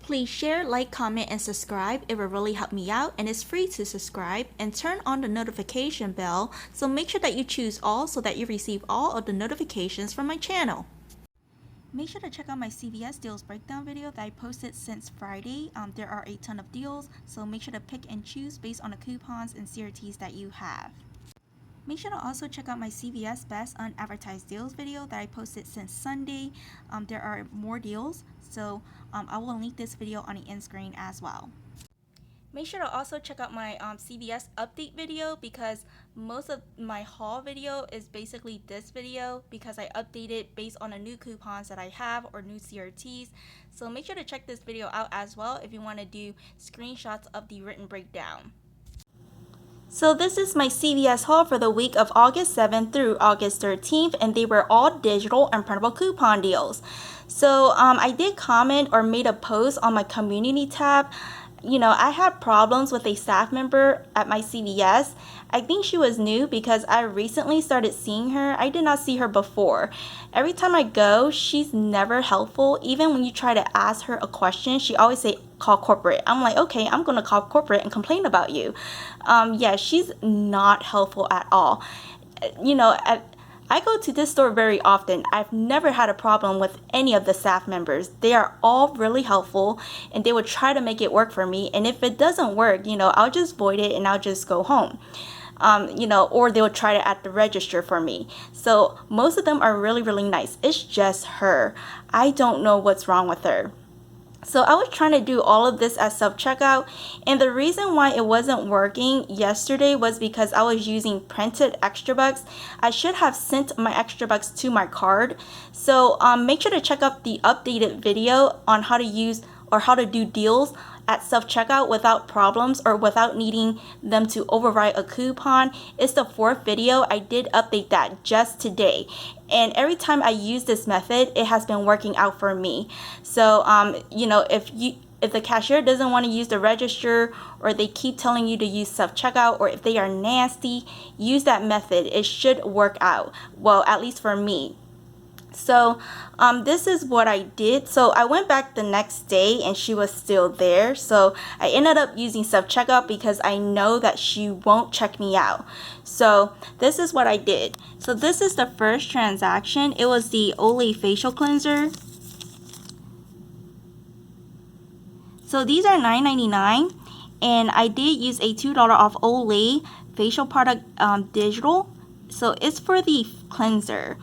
Please share, like, comment, and subscribe. It will really help me out, and it's free to subscribe. And turn on the notification bell, so make sure that you choose all so that you receive all of the notifications from my channel. Make sure to check out my CVS deals breakdown video that I posted since Friday. There are a ton of deals, so make sure to pick and choose based on the coupons and CRTs that you have. Make sure to also check out my CVS Best Unadvertised Deals video that I posted since Sunday. There are more deals, so I will link this video on the end screen as well. Make sure to also check out my CVS update video, because most of my haul video is basically this video, because I updated based on the new coupons that I have or new CRTs. So make sure to check this video out as well if you want to do screenshots of the written breakdown. So this is my CVS haul for the week of August 7th through August 13th, and they were all digital and printable coupon deals. So I did comment or made a post on my community tab. You know, I had problems with a staff member at my CVS. I think she was new because I recently started seeing her. I did not see her before. Every time I go, she's never helpful. Even when you try to ask her a question, she always say, call corporate. I'm like, okay, I'm going to call corporate and complain about you. Yeah, she's not helpful at all. You know, I go to this store very often. I've never had a problem with any of the staff members. They are all really helpful, and they would try to make it work for me. And if it doesn't work, you know, I'll just void it and I'll just go home. You know, or they would try to at the register for me. So most of them are really, really nice. It's just her. I don't know what's wrong with her. So I was trying to do all of this at self-checkout, and the reason why it wasn't working yesterday was because I was using printed extra bucks. I should have sent my extra bucks to my card. So make sure to check out the updated video on how to use or how to do deals at self-checkout without problems or without needing them to overwrite a coupon. It's the 4th video. I did update that just today, and every time I use this method, it has been working out for me. So you know, if the cashier doesn't want to use the register, or they keep telling you to use self-checkout, or if they are nasty, use that method. It should work out, well, at least for me. So this is what I did. So I went back the next day and she was still there. So I ended up using self-checkout because I know that she won't check me out. So this is what I did. So this is the first transaction. It was the Olay facial cleanser. So these are $9.99, and I did use a $2 off Olay facial product digital. So it's for the cleanser.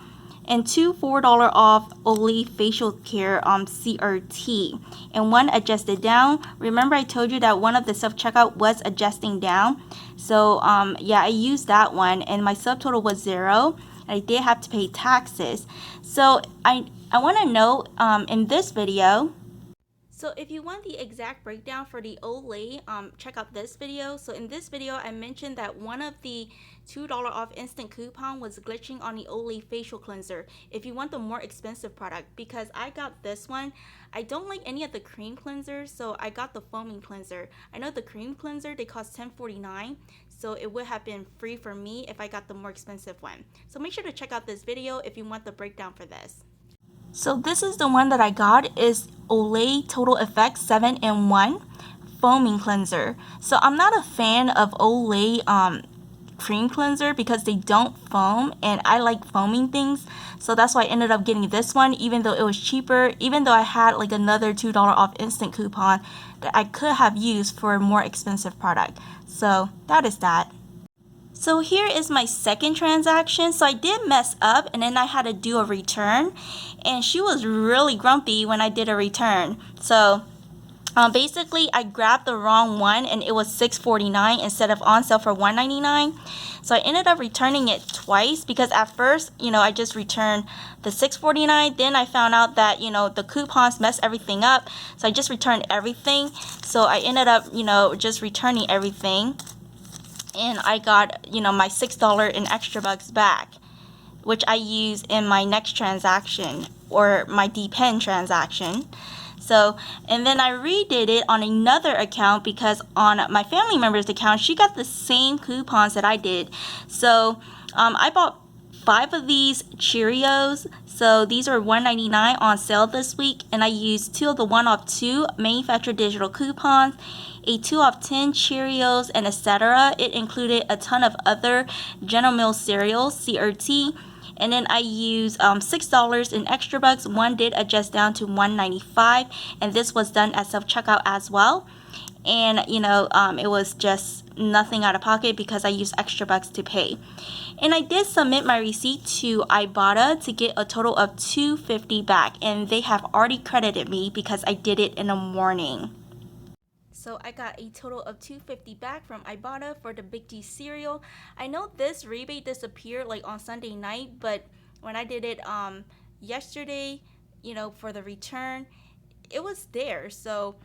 And 2 $4 off Olay facial care CRT, and 1 adjusted down. Remember I told you that one of the self-checkout was adjusting down. So yeah, I used that one, and my subtotal was 0. I did have to pay taxes. So I want to know in this video, so if you want the exact breakdown for the Olay, check out this video. So in this video, I mentioned that one of the $2 off instant coupon was glitching on the Olay facial cleanser if you want the more expensive product, because I got this one. I don't like any of the cream cleansers, so I got the foaming cleanser. I know the cream cleanser, they cost $10.49, so it would have been free for me if I got the more expensive one. So make sure to check out this video if you want the breakdown for this. So this is the one that I got, is Olay Total Effect 7-in-1 foaming cleanser. So I'm not a fan of Olay cream cleanser because they don't foam, and I like foaming things. So that's why I ended up getting this one, even though it was cheaper, even though I had like another $2 off instant coupon that I could have used for a more expensive product. So that is that. So here is my second transaction. So I did mess up, and then I had to do a return, and she was really grumpy when I did a return. So basically I grabbed the wrong one, and it was $6.49 instead of on sale for $1.99. So I ended up returning it twice, because at first, you know, I just returned the $6.49. Then I found out that, you know, the coupons messed everything up, so I just returned everything. So I ended up, you know, just returning everything, and I got, you know, my $6 in extra bucks back, which I use in my next transaction, or my Depend transaction. So, and then I redid it on another account, because on my family member's account, she got the same coupons that I did. So I bought 5 of these Cheerios. So these are $1.99 on sale this week, and I used 2 of the 1 off 2 manufacturer digital coupons, a 2 off 10 Cheerios, and etc. It included a ton of other General Mills cereals, CRT. And then I used $6 in extra bucks. One did adjust down to $1.95, and this was done at self-checkout as well. And it was just nothing out of pocket because I used extra bucks to pay. And I did submit my receipt to Ibotta to get a total of $2.50 back, and they have already credited me because I did it in the morning. So I got a total of $2.50 back from Ibotta for the Big G cereal. I know this rebate disappeared like on Sunday night, but when I did it yesterday, for the return, it was there. So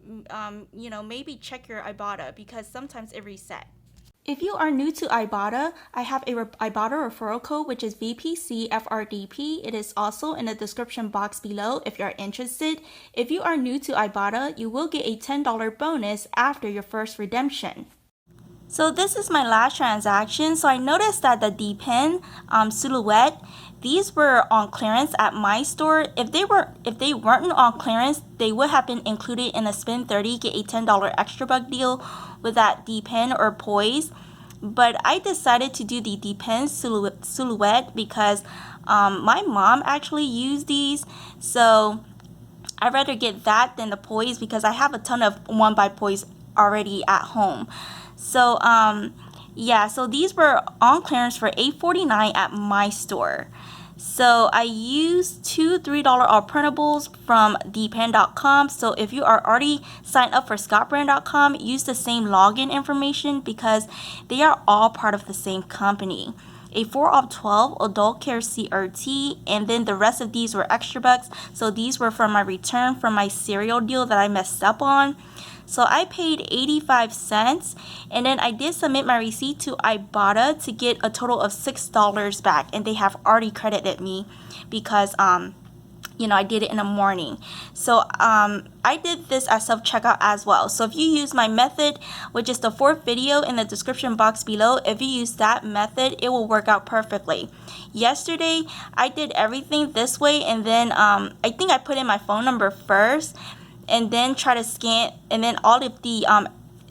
maybe check your Ibotta because sometimes it reset. If you are new to Ibotta, I have a Ibotta referral code, which is VPCFRDP. It is also in the description box below if you're interested. If you are new to Ibotta, you will get a $10 bonus after your first redemption. So this is my last transaction. So I noticed that the Depend silhouette, these were on clearance at my store. If they weren't on clearance, they would have been included in a spend 30, get a $10 extra buck deal with that Depend or Poise. But I decided to do the Depend silhouette because my mom actually used these. So I'd rather get that than the Poise because I have a ton of 1 by Poise already at home. So yeah, so these were on clearance for $8.49 at my store. So I used 2 $3 off printables from depend.com. So if you are already signed up for scottbrand.com, use the same login information because they are all part of the same company. A 4 off 12 adult care CRT, and then the rest of these were extra bucks. So these were from my return from my cereal deal that I messed up on. So I paid 85 cents, and then I did submit my receipt to Ibotta to get a total of $6 back, and they have already credited me because I did it in the morning. So I did this at self-checkout as well. So if you use my method, which is the 4th video in the description box below, if you use that method, it will work out perfectly. Yesterday, I did everything this way, and then I think I put in my phone number first, and then try to scan, and then all of the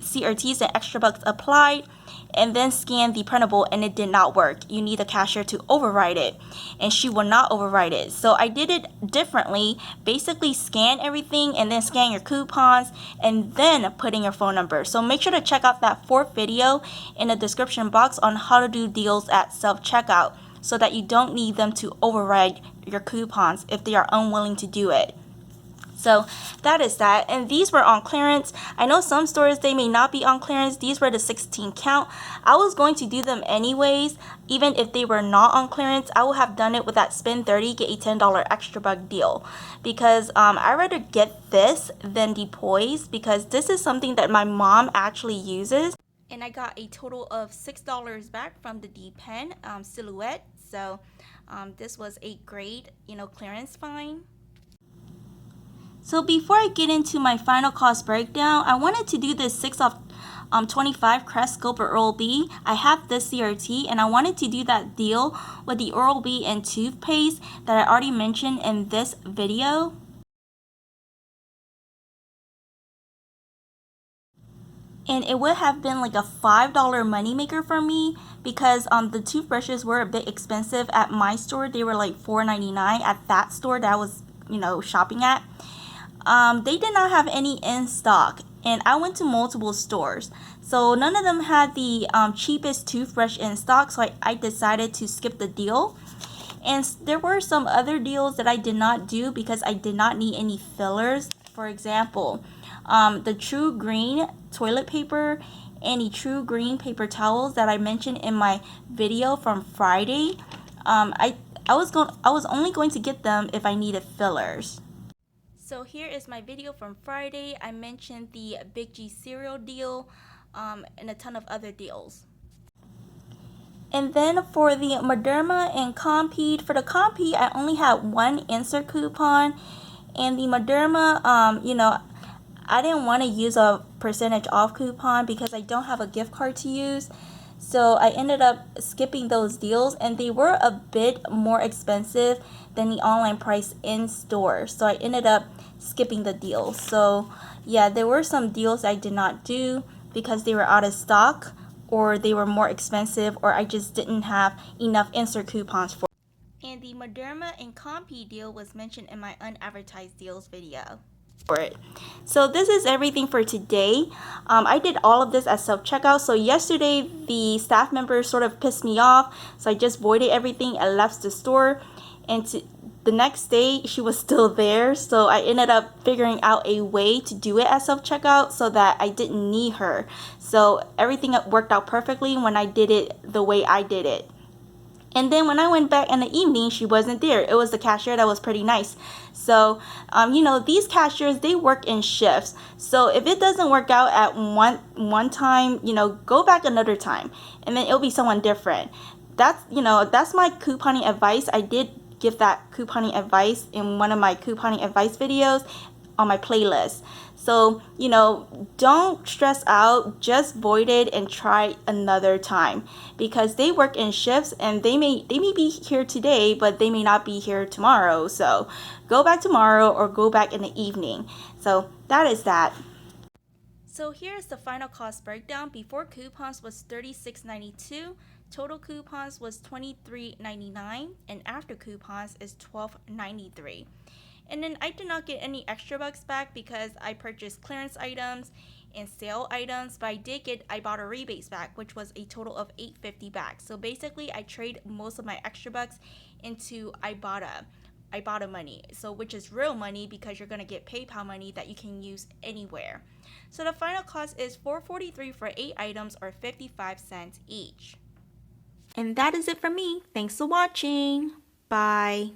CRTs and extra bucks applied, and then scan the printable, and it did not work. You need the cashier to override it, and she will not override it. So I did it differently. Basically scan everything and then scan your coupons and then put in your phone number. So make sure to check out that 4th video in the description box on how to do deals at self-checkout so that you don't need them to override your coupons if they are unwilling to do it. So that is that, and these were on clearance. I know some stores, they may not be on clearance. These were the 16 count. I was going to do them anyways, even if they were not on clearance. I would have done it with that spend 30, get a $10 extra buck deal because I'd rather get this than the Poise because this is something that my mom actually uses. And I got a total of $6 back from the Depend silhouette. So this was a great, clearance find. So before I get into my final cost breakdown, I wanted to do this 6 off 25 Crest Scope or Oral-B. I have this CRT, and I wanted to do that deal with the Oral-B and toothpaste that I already mentioned in this video. And it would have been like a $5 moneymaker for me because the toothbrushes were a bit expensive at my store. They were like $4.99 at that store that I was, shopping at. They did not have any in stock, and I went to multiple stores, so none of them had the cheapest toothbrush in stock, so I decided to skip the deal. And there were some other deals that I did not do because I did not need any fillers. For example, the True Green toilet paper and the True Green paper towels that I mentioned in my video from Friday. I was only going to get them if I needed fillers. So here is my video from Friday. I mentioned the Big G cereal deal and a ton of other deals. And then for the Mederma and Compeed, for the Compeed, I only had 1 insert coupon. And the Mederma, I didn't want to use a percentage off coupon because I don't have a gift card to use. So I ended up skipping those deals, and they were a bit more expensive than the online price in store. So I ended up skipping the deals. So yeah, there were some deals I did not do because they were out of stock, or they were more expensive, or I just didn't have enough insert coupons for. And the Moderna and Compi deal was mentioned in my unadvertised deals video. For it. So this is everything for today. I did all of this at self-checkout. So yesterday the staff member sort of pissed me off, so I just voided everything and left the store, and the next day she was still there, so I ended up figuring out a way to do it at self-checkout so that I didn't need her. So everything worked out perfectly when I did it the way I did it. And then when I went back in the evening, she wasn't there. It was the cashier that was pretty nice. So, these cashiers, they work in shifts. So if it doesn't work out at one time, go back another time, and then it'll be someone different. That's my couponing advice. I did give that couponing advice in one of my couponing advice videos on my playlist. So, don't stress out, just void it and try another time, because they work in shifts, and they may be here today, but they may not be here tomorrow. So go back tomorrow or go back in the evening. So that is that. So here's the final cost breakdown. Before coupons was $36.92, total coupons was $23.99, and after coupons is $12.93. And then I did not get any extra bucks back because I purchased clearance items and sale items, but I bought a rebates back, which was a total of $8.50 back. So basically I trade most of my extra bucks into Ibotta money, so which is real money because you're going to get PayPal money that you can use anywhere. So the final cost is $4.43 for 8 items, or 55 cents each. And that is it from me. Thanks for watching. Bye.